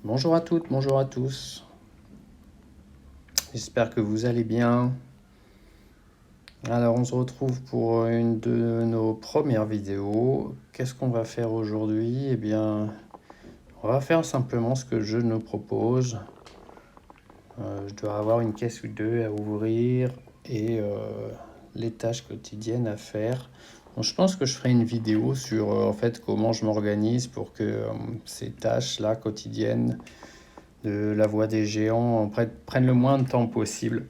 Bonjour à toutes, bonjour à tous. J'espère que vous allez bien. Alors, on se retrouve pour une de nos premières vidéos. Qu'est-ce qu'on va faire aujourd'hui? Eh bien, on va faire simplement ce que je nous propose. Je dois avoir une caisse ou deux à ouvrir et les tâches quotidiennes à faire. Donc, je pense que je ferai une vidéo sur en fait comment je m'organise pour que ces tâches-là quotidiennes de la voix des géants prennent le moins de temps possible.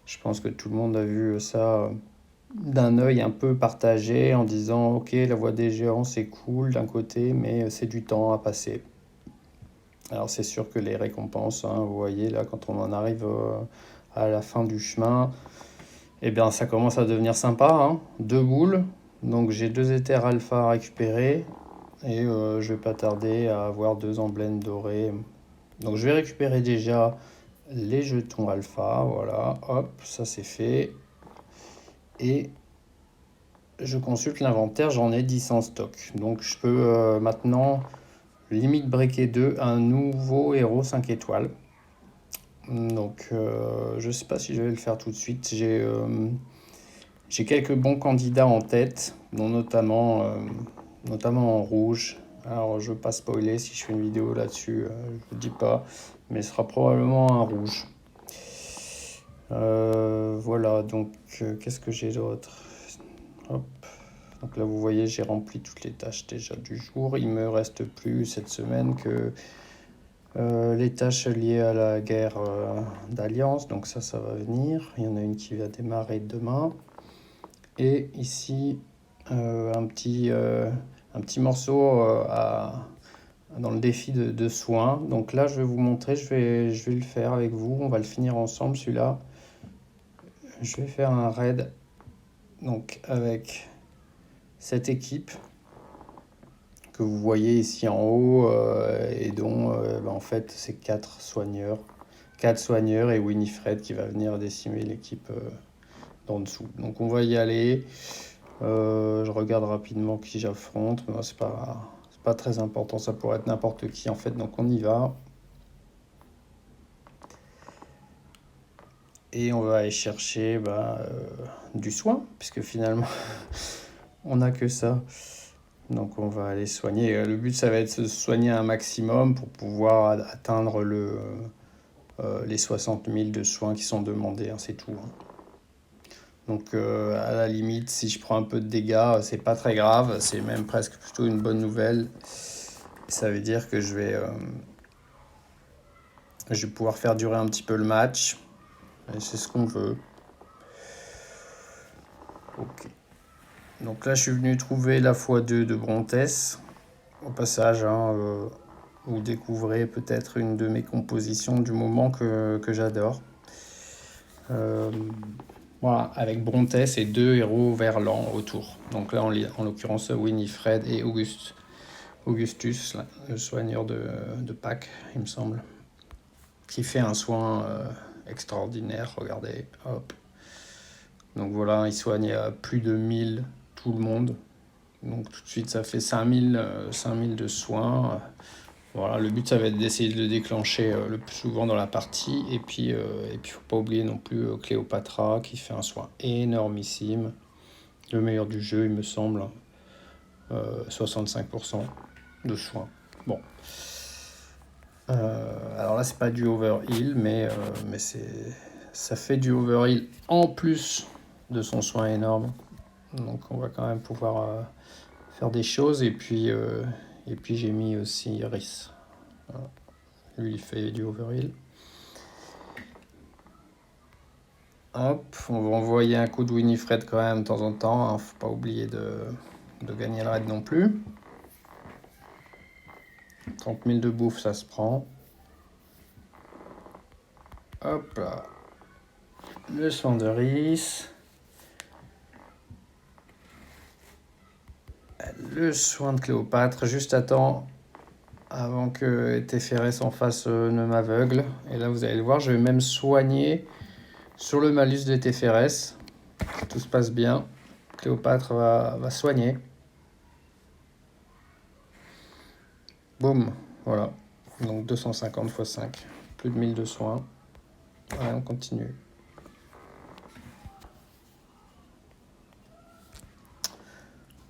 Je pense que tout le monde a vu ça d'un œil un peu partagé en disant ok, la voix des géants c'est cool d'un côté, mais c'est du temps à passer. Alors c'est sûr que les récompenses, hein, vous voyez là quand on en arrive à la fin du chemin, eh bien ça commence à devenir sympa, hein. Deux boules, donc j'ai deux éthers alpha à récupérer et je vais pas tarder à avoir deux emblèmes dorés. Donc je vais récupérer déjà les jetons alpha, voilà, hop, ça c'est fait. Et je consulte l'inventaire, j'en ai 10 en stock. Donc je peux maintenant limite breaker 2 un nouveau héros 5 étoiles. Donc je sais pas si je vais le faire tout de suite. J'ai quelques bons candidats en tête, dont notamment en rouge. Alors je veux pas spoiler si je fais une vidéo là-dessus, je vous dis pas, mais ce sera probablement un rouge. Voilà, donc qu'est-ce que j'ai d'autre? Hop. Donc là, vous voyez, j'ai rempli toutes les tâches déjà du jour. Il me reste plus cette semaine que les tâches liées à la guerre d'Alliance. Donc ça va venir. Il y en a une qui va démarrer demain. Et ici, un petit morceau dans le défi de soins. Donc là, je vais vous montrer, je vais le faire avec vous. On va le finir ensemble, celui-là. Je vais faire un raid donc avec cette équipe que vous voyez ici en haut et dont en fait c'est 4 soigneurs et Winifred qui va venir décimer l'équipe d'en dessous. Donc on va y aller. Je regarde rapidement qui j'affronte, mais c'est pas très important, ça pourrait être n'importe qui en fait, donc on y va. Et on va aller chercher du soin, puisque finalement on n'a que ça. Donc on va aller soigner. Le but, ça va être de se soigner un maximum pour pouvoir atteindre les 60 000 de soins qui sont demandés, hein, c'est tout, hein. Donc à la limite, si je prends un peu de dégâts, c'est pas très grave. C'est même presque plutôt une bonne nouvelle. Ça veut dire que je vais pouvoir faire durer un petit peu le match. Et c'est ce qu'on veut. Ok. Donc là, je suis venu trouver la x2 de Brontès. Au passage, hein, vous découvrez peut-être une de mes compositions du moment que j'adore. Voilà, avec Brontès et deux héros verlans autour. Donc là, en l'occurrence, Winifred et Augustus, là, le soigneur de Pâques, il me semble, qui fait un soin extraordinaire. Regardez, hop. Donc voilà, il soigne à plus de 1000 tout le monde. Donc tout de suite, ça fait 5000 de soins. Voilà, le but, ça va être d'essayer de le déclencher le plus souvent dans la partie. Et puis, faut pas oublier non plus Cléopatra qui fait un soin énormissime. Le meilleur du jeu, il me semble. 65% de soins. Bon. Alors là, c'est pas du overheal, mais ça fait du overheal en plus de son soin énorme. Donc on va quand même pouvoir faire des choses. Et puis j'ai mis aussi Rhys. Voilà. Lui, il fait du overheal. Hop, on va envoyer un coup de Winifred quand même de temps en temps, hein. Faut pas oublier de gagner le raid non plus. 30 000 de bouffe, ça se prend. Hop là. Le soin de Rhys. Le soin de Cléopâtre. Juste à temps avant que Téphérès en face ne m'aveugle. Et là, vous allez le voir, je vais même soigner sur le malus de Téphérès. Si tout se passe bien, Cléopâtre va soigner. Boum, voilà. Donc 250 x 5, plus de 1000 de soins. Allez, on continue.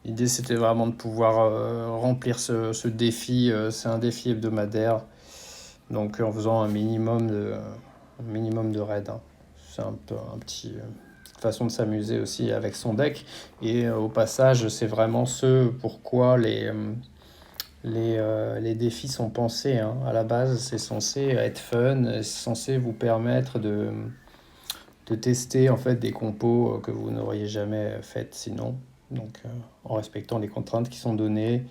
L'idée, c'était vraiment de pouvoir remplir ce défi. C'est un défi hebdomadaire. Donc en faisant un minimum de raids, hein. C'est un peu un petit façon de s'amuser aussi avec son deck. Et au passage, c'est vraiment ce pourquoi les défis sont pensés, hein. À la base, c'est censé être fun, c'est censé vous permettre de tester en fait des compos que vous n'auriez jamais faites sinon. Donc en respectant les contraintes qui sont données,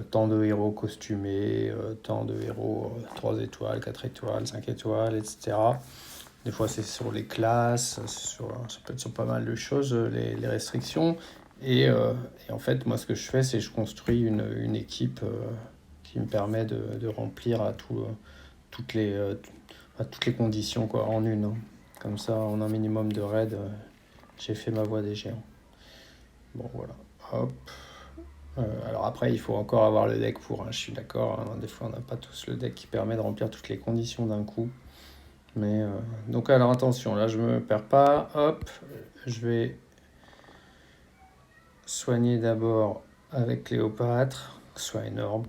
tant de héros costumés, tant de héros 3 étoiles, 4 étoiles, 5 étoiles, etc. Des fois c'est sur les classes, ça peut être sur pas mal de choses, les restrictions. Et en fait, moi ce que je fais, c'est que je construis une équipe qui me permet de remplir à toutes les conditions quoi, en une, hein. Comme ça, en un minimum de raids, j'ai fait ma voie des géants. Bon, voilà. Hop. Alors après, il faut encore avoir le deck pour, hein, je suis d'accord, hein. Des fois, on n'a pas tous le deck qui permet de remplir toutes les conditions d'un coup. Mais donc, alors attention, là, je me perds pas. Hop, je vais soigner d'abord avec Cléopâtre, soit énorme.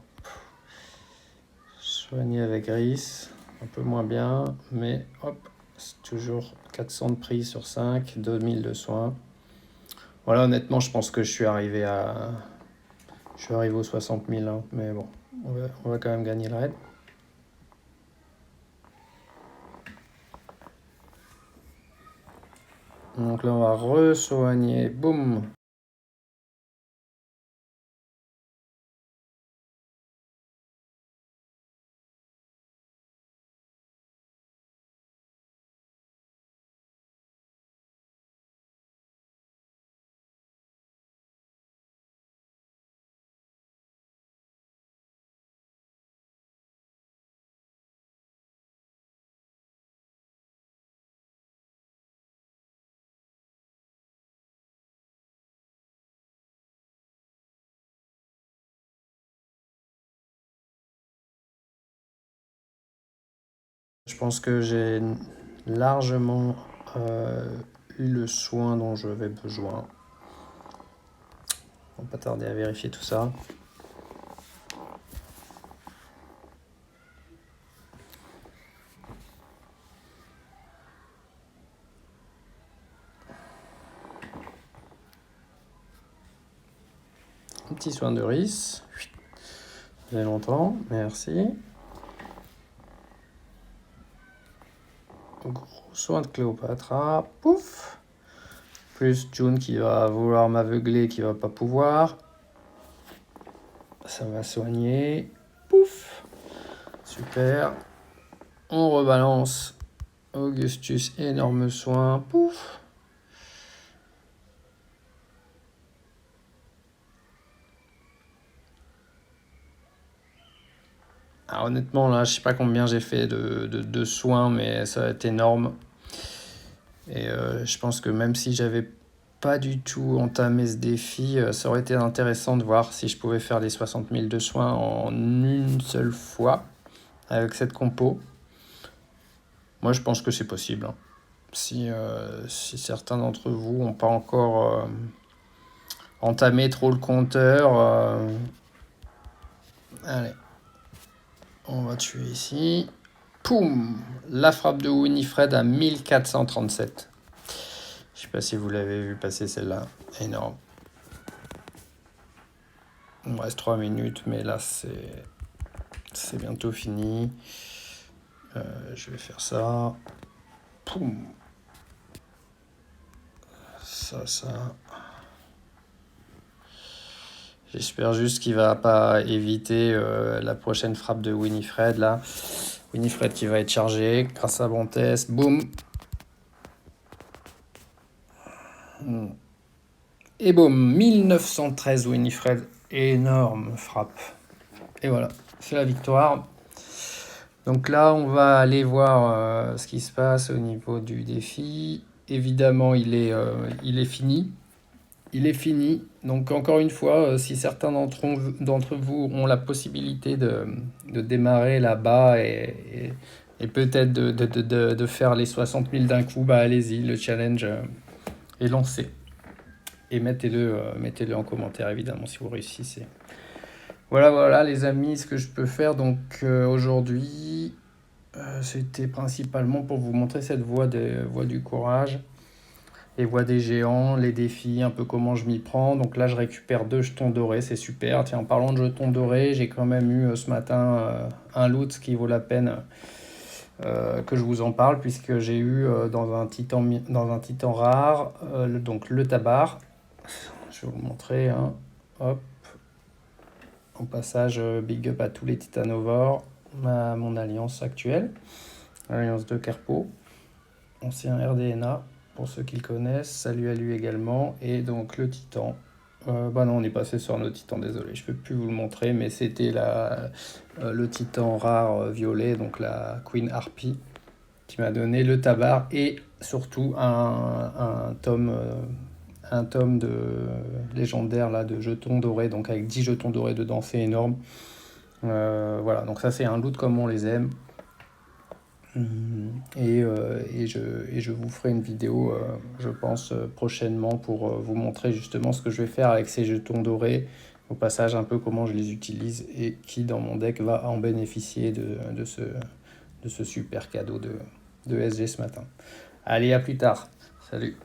Soigner avec Gris, un peu moins bien, mais hop, c'est toujours 400 de prise sur 5, 2000 de soins. Voilà, honnêtement, je pense que je suis arrivé aux 60 000, hein, mais bon, on va quand même gagner le raid. Donc là, on va re-soigner. Boum. Je pense que j'ai largement eu le soin dont j'avais besoin. On va pas tarder à vérifier tout ça. Un petit soin de Rhys. Ça fait longtemps, merci. Gros soin de Cléopâtre. Pouf. Plus June qui va vouloir m'aveugler, qui va pas pouvoir. Ça va soigner. Pouf. Super. On rebalance. Augustus, énorme soin. Pouf. Alors honnêtement, là, je sais pas combien j'ai fait de soins, mais ça va être énorme. Et je pense que même si j'avais pas du tout entamé ce défi, ça aurait été intéressant de voir si je pouvais faire les 60 000 de soins en une seule fois avec cette compo. Moi, je pense que c'est possible, hein. Si certains d'entre vous n'ont pas encore entamé trop le compteur, allez, on va tuer ici. Poum! La frappe de Winifred à 1437. Je sais pas si vous l'avez vu passer celle-là. Énorme. Il me reste 3 minutes, mais là, c'est bientôt fini. Je vais faire ça. Poum! Ça. J'espère juste qu'il va pas éviter la prochaine frappe de Winifred, là. Winifred qui va être chargée grâce à Brontès. Boum! Et boum! 1913 Winifred. Énorme frappe. Et voilà, c'est la victoire. Donc là, on va aller voir ce qui se passe au niveau du défi. Évidemment, il est fini. il est fini. Donc encore une fois, si certains d'entre vous ont la possibilité de démarrer là-bas et peut-être de faire les 60 000 d'un coup, bah allez-y, le challenge est lancé. Et mettez-le en commentaire évidemment si vous réussissez. Voilà, voilà les amis, ce que je peux faire donc aujourd'hui, c'était principalement pour vous montrer cette voie du courage. Les voies des géants, les défis, un peu comment je m'y prends. Donc là, je récupère 2 jetons dorés, c'est super. Tiens, en parlant de jetons dorés, j'ai quand même eu ce matin un loot qui vaut la peine que je vous en parle, puisque j'ai eu dans un titan rare, donc le tabar. Je vais vous le montrer. Hein. Hop. Au passage, big up à tous les titanovores, à mon alliance actuelle, l'alliance de Kerpo, ancien RDNA. Pour ceux qui le connaissent, salut à lui également. Et donc le titan. Bah non, on est passé sur notre titan, désolé, je peux plus vous le montrer, mais c'était le titan rare violet, donc la Queen Harpy, qui m'a donné le tabar et surtout un tome de légendaire là, de jetons dorés, donc avec 10 jetons dorés dedans, c'est énorme. Voilà, donc ça c'est un loot comme on les aime. Et je vous ferai une vidéo, je pense, prochainement pour vous montrer justement ce que je vais faire avec ces jetons dorés. Au passage, un peu comment je les utilise et qui dans mon deck va en bénéficier de ce super cadeau de SG ce matin. Allez, à plus tard. Salut.